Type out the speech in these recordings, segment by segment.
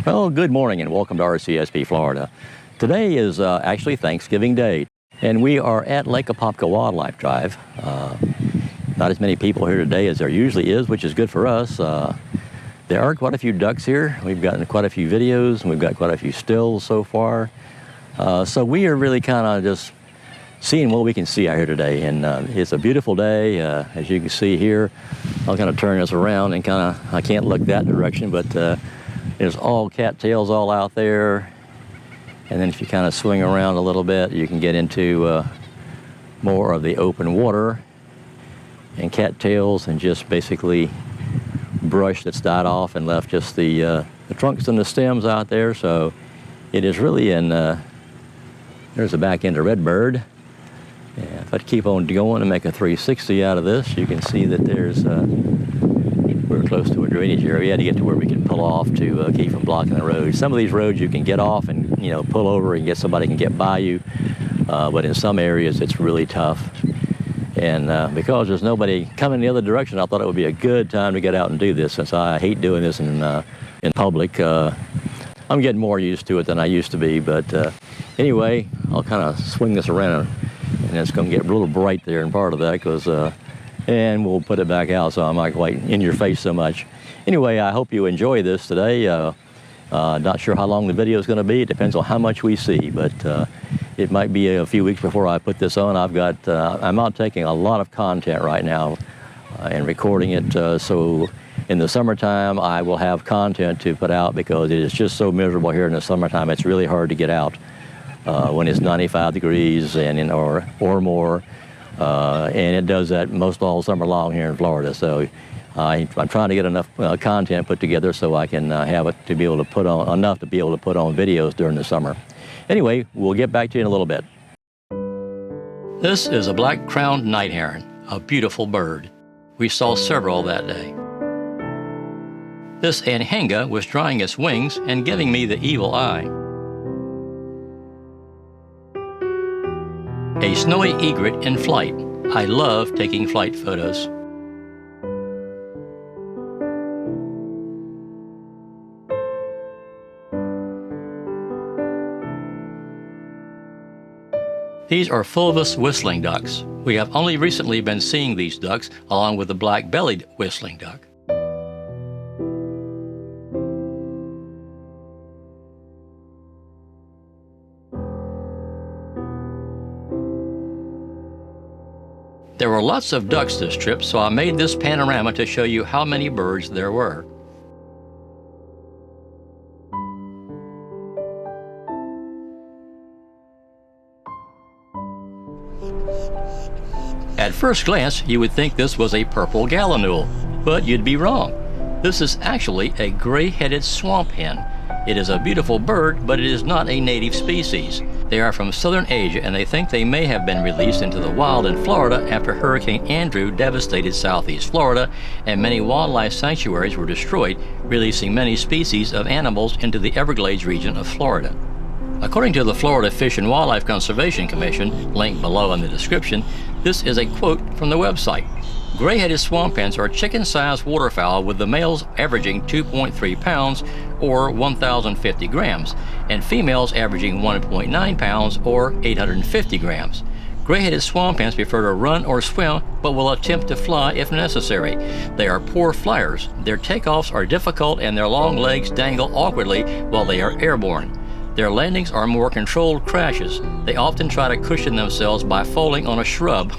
Well, good morning and welcome to RCSP, Florida. Today is actually Thanksgiving Day, and we are at Lake Apopka Wildlife Drive. Not as many people here today as there usually is, which is good for us. There are quite a few ducks here. We've gotten quite a few videos, and we've got quite a few stills so far. So we are really kind of just seeing what we can see out here today, and it's a beautiful day. As you can see here, I'll kind of turn this around and I can't look that direction, but there's all cattails all out there. And then if you kind of swing around a little bit, you can get into more of the open water and cattails and just basically brush that's died off and left just the trunks and the stems out there. So it is really there's the back end of redbird. And if I keep on going and make a 360 out of this, you can see that there's we're close to a drainage area to get to where we can pull off to keep from blocking the road. Some of these roads you can get off and pull over and get somebody can get by you, but in some areas it's really tough. And because there's nobody coming the other direction, I thought it would be a good time to get out and do this, since I hate doing this in public. I'm getting more used to it than I used to be, but anyway, I'll kind of swing this around, and it's going to get a little bright there in part of that, because and we'll put it back out so I'm not quite in your face so much. Anyway, I hope you enjoy this today. Not sure how long the video is going to be. It depends on how much we see, but it might be a few weeks before I put this on. I'm out taking a lot of content right now and recording it, so in the summertime I will have content to put out, because it is just so miserable here in the summertime. It's really hard to get out when it's 95 degrees and or more. And it does that most all summer long here in Florida. So I'm trying to get enough content put together so I can have it to be able to put on enough to be able to put on videos during the summer. Anyway, we'll get back to you in a little bit. This is a black-crowned night heron, a beautiful bird. We saw several that day. This anhinga was drying its wings and giving me the evil eye. A snowy egret in flight. I love taking flight photos. These are fulvous whistling ducks. We have only recently been seeing these ducks along with the black-bellied whistling duck. There were lots of ducks this trip, so I made this panorama to show you how many birds there were. At first glance, you would think this was a purple gallinule, but you'd be wrong. This is actually a gray-headed swamp hen. It is a beautiful bird, but it is not a native species. They are from southern Asia, and they think they may have been released into the wild in Florida after Hurricane Andrew devastated southeast Florida, and many wildlife sanctuaries were destroyed, releasing many species of animals into the Everglades region of Florida. According to the Florida Fish and Wildlife Conservation Commission, linked below in the description, this is a quote from the website. Gray-headed swamp hens are chicken-sized waterfowl, with the males averaging 2.3 pounds or 1,050 grams, and females averaging 1.9 pounds or 850 grams. Gray-headed swamp hens prefer to run or swim, but will attempt to fly if necessary. They are poor flyers. Their takeoffs are difficult, and their long legs dangle awkwardly while they are airborne. Their landings are more controlled crashes. They often try to cushion themselves by falling on a shrub.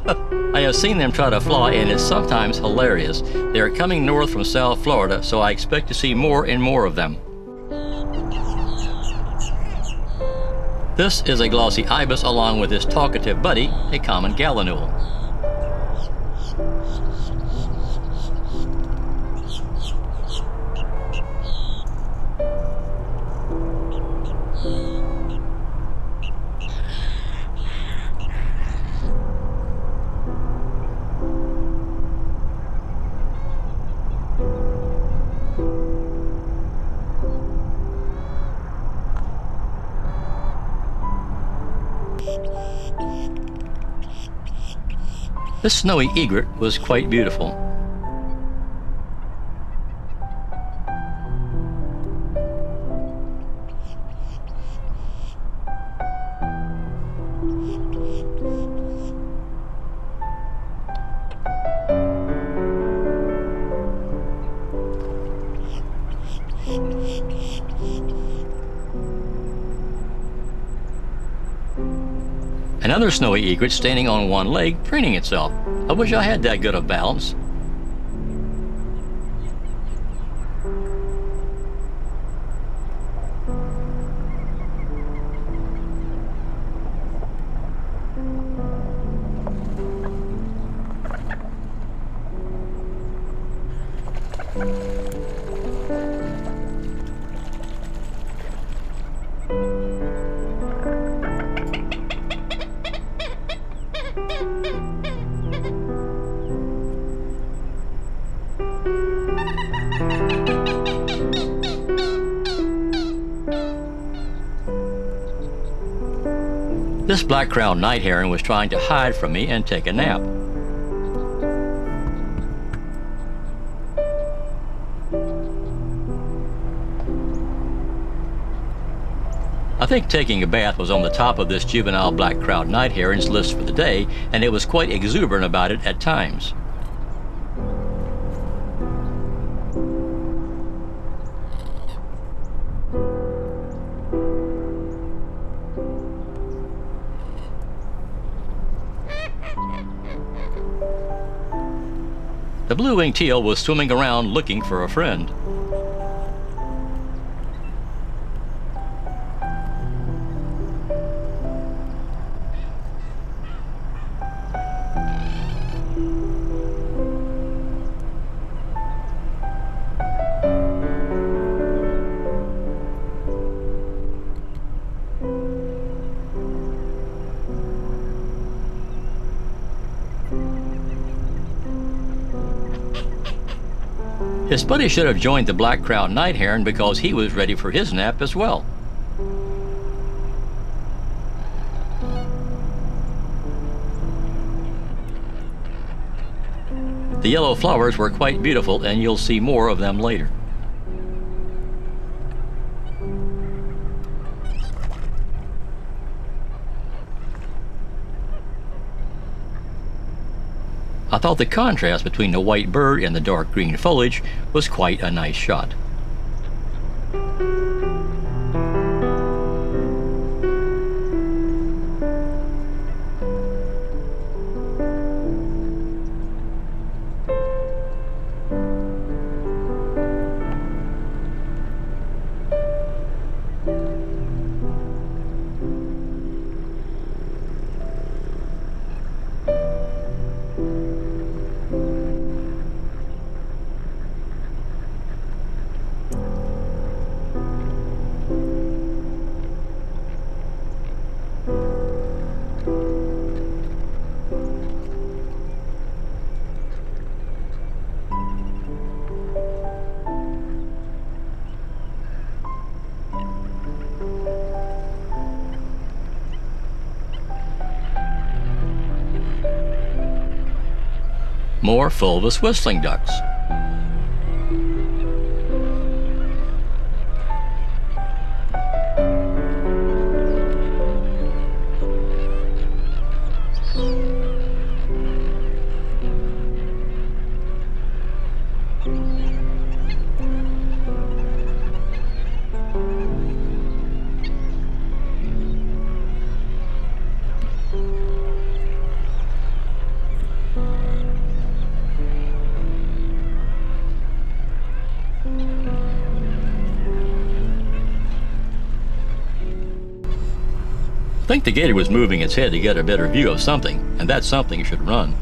I have seen them try to fly, and it's sometimes hilarious. They are coming north from South Florida, so I expect to see more and more of them. This is a Glossy Ibis along with his talkative buddy, a common gallinule. This snowy egret was quite beautiful. Another snowy egret standing on one leg, preening itself. I wish I had that good of balance. This black-crowned night heron was trying to hide from me and take a nap. I think taking a bath was on the top of this juvenile black-crowned night heron's list for the day, and it was quite exuberant about it at times. The blue-winged teal was swimming around looking for a friend. His buddy should have joined the black-crowned night heron because he was ready for his nap as well. The yellow flowers were quite beautiful, and you'll see more of them later. I thought the contrast between the white bird and the dark green foliage was quite a nice shot. More fulvous whistling ducks. I think the gator was moving its head to get a better view of something, and that something should run.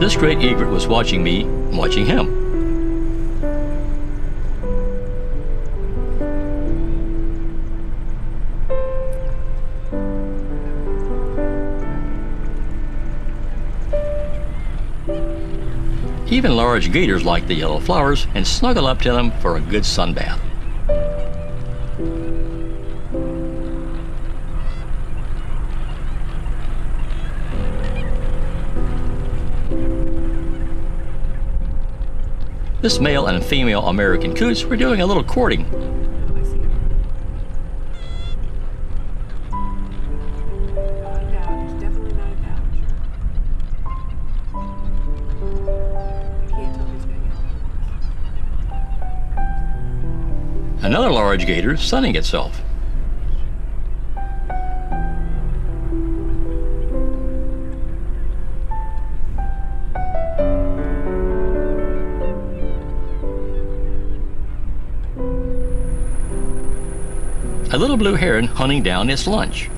This great egret was watching me, watching him. Even large gators like the yellow flowers and snuggle up to them for a good sunbath. This male and female American coots were doing a little courting. Not a gouge, definitely not a gouge. Another large gator sunning itself. A little blue heron hunting down its lunch.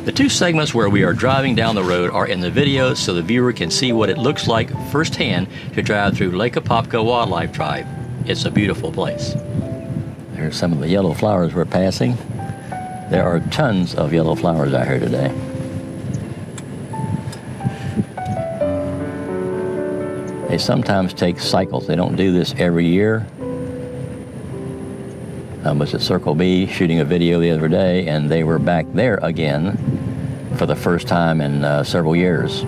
The two segments where we are driving down the road are in the video so the viewer can see what it looks like firsthand to drive through Lake Apopka Wildlife Drive. It's a beautiful place. There's some of the yellow flowers we're passing. There are tons of yellow flowers out here today. They sometimes take cycles. They don't do this every year. I was at Circle B shooting a video the other day, and they were back there again for the first time in several years.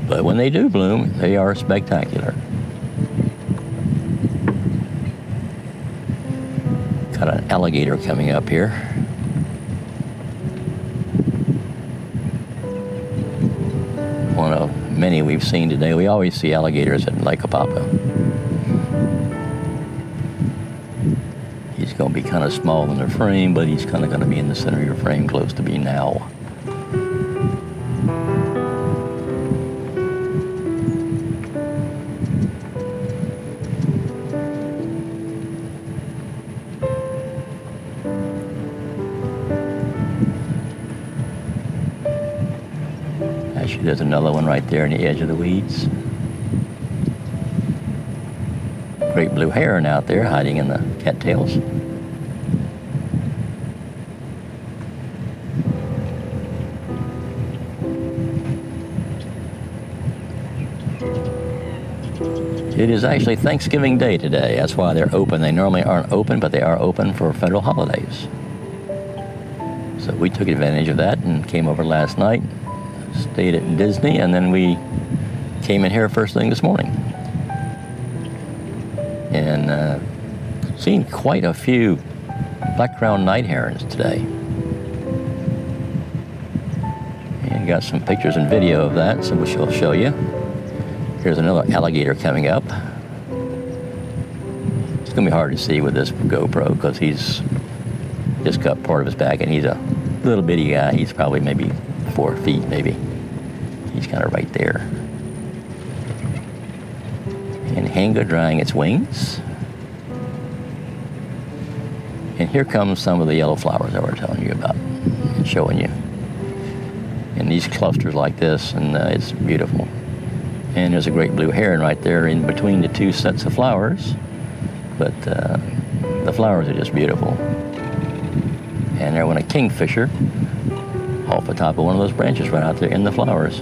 But when they do bloom, they are spectacular. Got an alligator coming up here. One of many we've seen today. We always see alligators at Lake Apopka. He's going to be kind of small in the frame, but he's kind of going to be in the center of your frame, close to me now. Actually, there's another one right there on the edge of the weeds. Great blue heron out there hiding in the cattails. It is actually Thanksgiving Day today. That's why they're open. They normally aren't open, but they are open for federal holidays. So we took advantage of that and came over last night, stayed at Disney, and then we came in here first thing this morning. And seen quite a few black-crowned night herons today. And got some pictures and video of that, so we'll show you. Here's another alligator coming up. It's gonna be hard to see with this GoPro because he's just got part of his back, and he's a little bitty guy. He's probably maybe 4 feet, maybe. He's kind of right there. And Hanga drying its wings. And here comes some of the yellow flowers that we're telling you about and showing you. And these clusters like this, and it's beautiful. And there's a great blue heron right there in between the two sets of flowers. But the flowers are just beautiful. And there went a kingfisher off the top of one of those branches right out there in the flowers.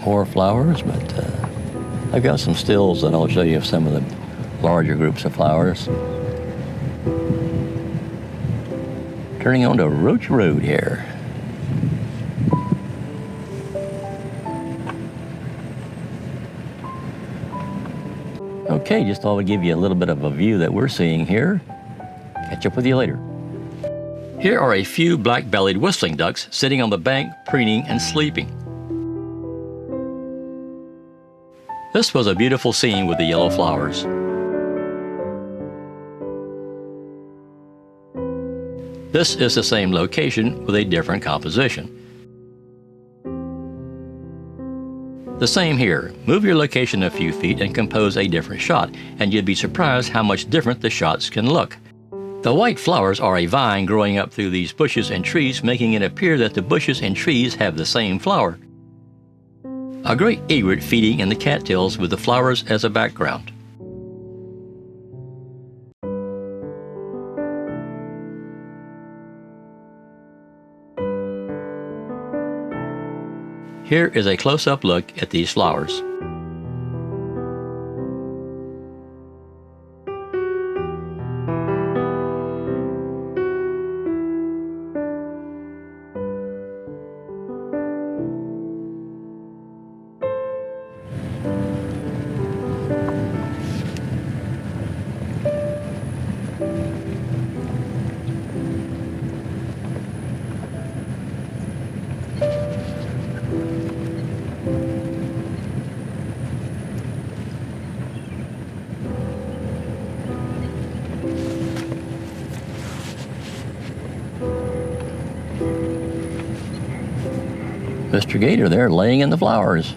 more flowers, but I've got some stills that I'll show you of some of the larger groups of flowers. Turning on to Roach Road here. Okay, just thought I'd give you a little bit of a view that we're seeing here. Catch up with you later. Here are a few black-bellied whistling ducks sitting on the bank, preening and sleeping. This was a beautiful scene with the yellow flowers. This is the same location with a different composition. The same here. Move your location a few feet and compose a different shot, and you'd be surprised how much different the shots can look. The white flowers are a vine growing up through these bushes and trees, making it appear that the bushes and trees have the same flower. A great egret feeding in the cattails with the flowers as a background. Here is a close-up look at these flowers. Mr. Gator there laying in the flowers.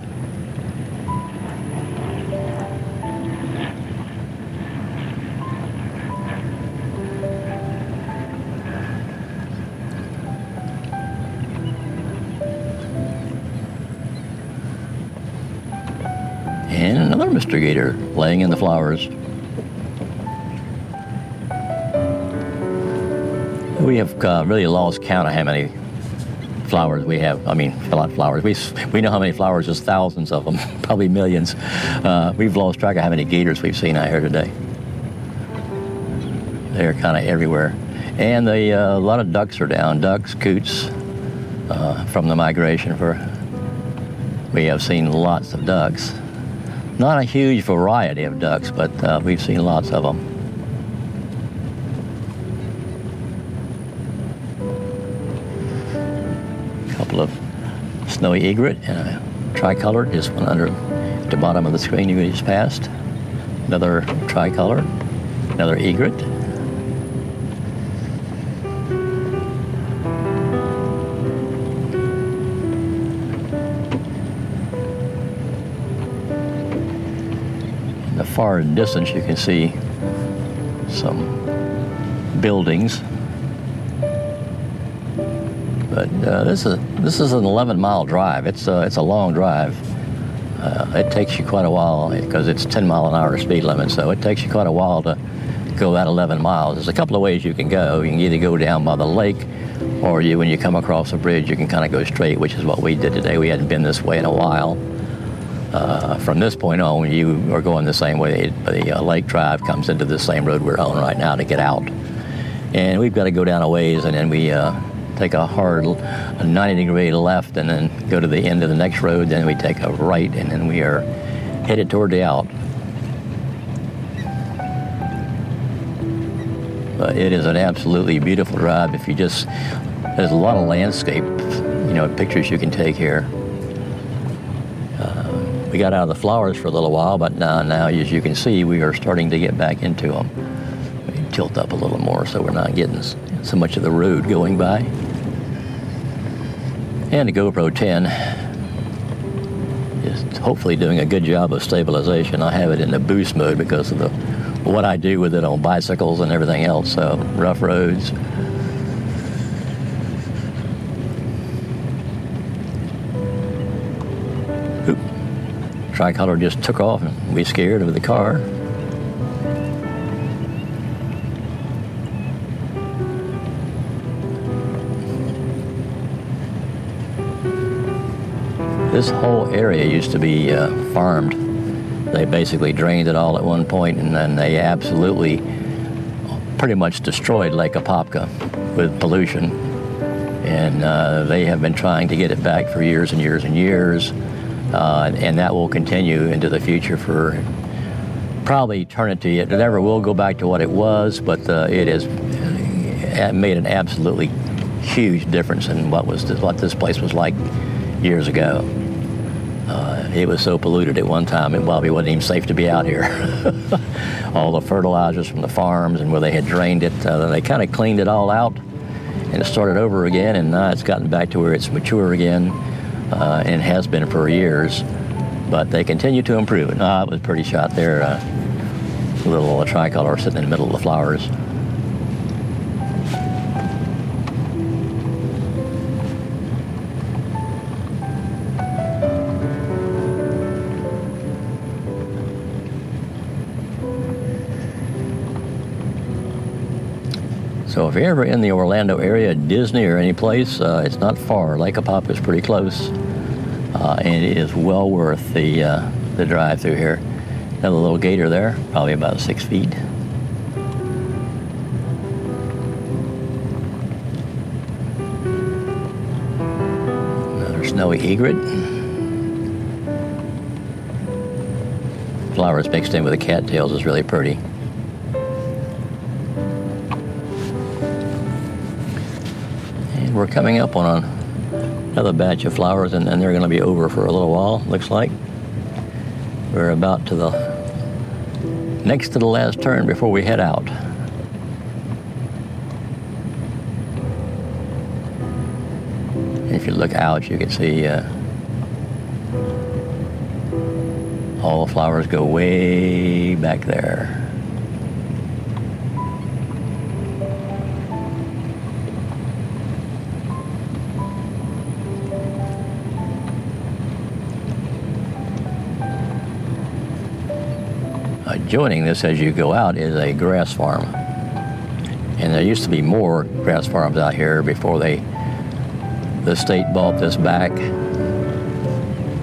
And another Mr. Gator laying in the flowers. We have really lost count of how many flowers we have. I mean, a lot of flowers. We know how many flowers, there's thousands of them, probably millions. We've lost track of how many gators we've seen out here today. They're kind of everywhere. And a lot of ducks are down, ducks, coots, from the migration. We have seen lots of ducks. Not a huge variety of ducks, but we've seen lots of them. Couple of snowy egret and a tricolored, just one under at the bottom of the screen you just passed. Another tricolored, another egret. In the far distance you can see some buildings. But this is an 11-mile drive. It's a long drive. It takes you quite a while because it's 10-mile-an-hour speed limit, so it takes you quite a while to go that 11 miles. There's a couple of ways you can go. You can either go down by the lake, or when you come across a bridge, you can kind of go straight, which is what we did today. We hadn't been this way in a while. From this point on, you are going the same way. The lake drive comes into the same road we're on right now to get out. And we've got to go down a ways, and then we take a hard 90-degree left and then go to the end of the next road. Then we take a right, and then we are headed toward the out. But it is an absolutely beautiful drive. There's a lot of landscape, pictures you can take here. We got out of the flowers for a little while, but now, as you can see, we are starting to get back into them. We tilt up a little more so we're not getting so much of the road going by. And the GoPro 10 is hopefully doing a good job of stabilization. I have it in the boost mode because of what I do with it on bicycles and everything else, so rough roads. Oop. Tricolor just took off and we scared of the car. This whole area used to be farmed. They basically drained it all at one point, and then they absolutely pretty much destroyed Lake Apopka with pollution. And they have been trying to get it back for years and years and years. And that will continue into the future for probably eternity. It never will go back to what it was, but it has made an absolutely huge difference in what this place was like years ago. It was so polluted at one time, it probably wasn't even safe to be out here. All the fertilizers from the farms and where they had drained it, they kind of cleaned it all out and it started over again, and now it's gotten back to where it's mature again, and has been for years. But they continue to improve it. It was a pretty shot there. A little tricolor sitting in the middle of the flowers. So if you're ever in the Orlando area, Disney or any place, it's not far. Lake Apopka is pretty close, and it is well worth the drive through here. Another little gator there, probably about 6 feet. Another snowy egret. Flowers mixed in with the cattails is really pretty. We're coming up on another batch of flowers, and they're going to be over for a little while, looks like. We're about to next to the last turn before we head out. If you look out, you can see all the flowers go way back there. Joining this as you go out is a grass farm, and there used to be more grass farms out here before the state bought this back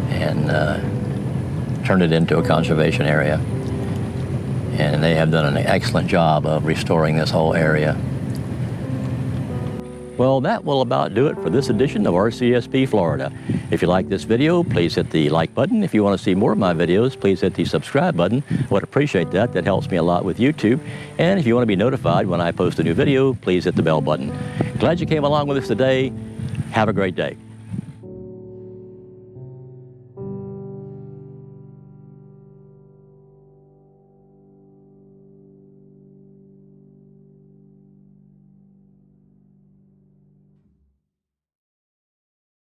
and turned it into a conservation area, and they have done an excellent job of restoring this whole area. Well, that will about do it for this edition of RCSP Florida. If you like this video, please hit the like button. If you want to see more of my videos, please hit the subscribe button. I would appreciate that. That helps me a lot with YouTube. And if you want to be notified when I post a new video, please hit the bell button. Glad you came along with us today. Have a great day.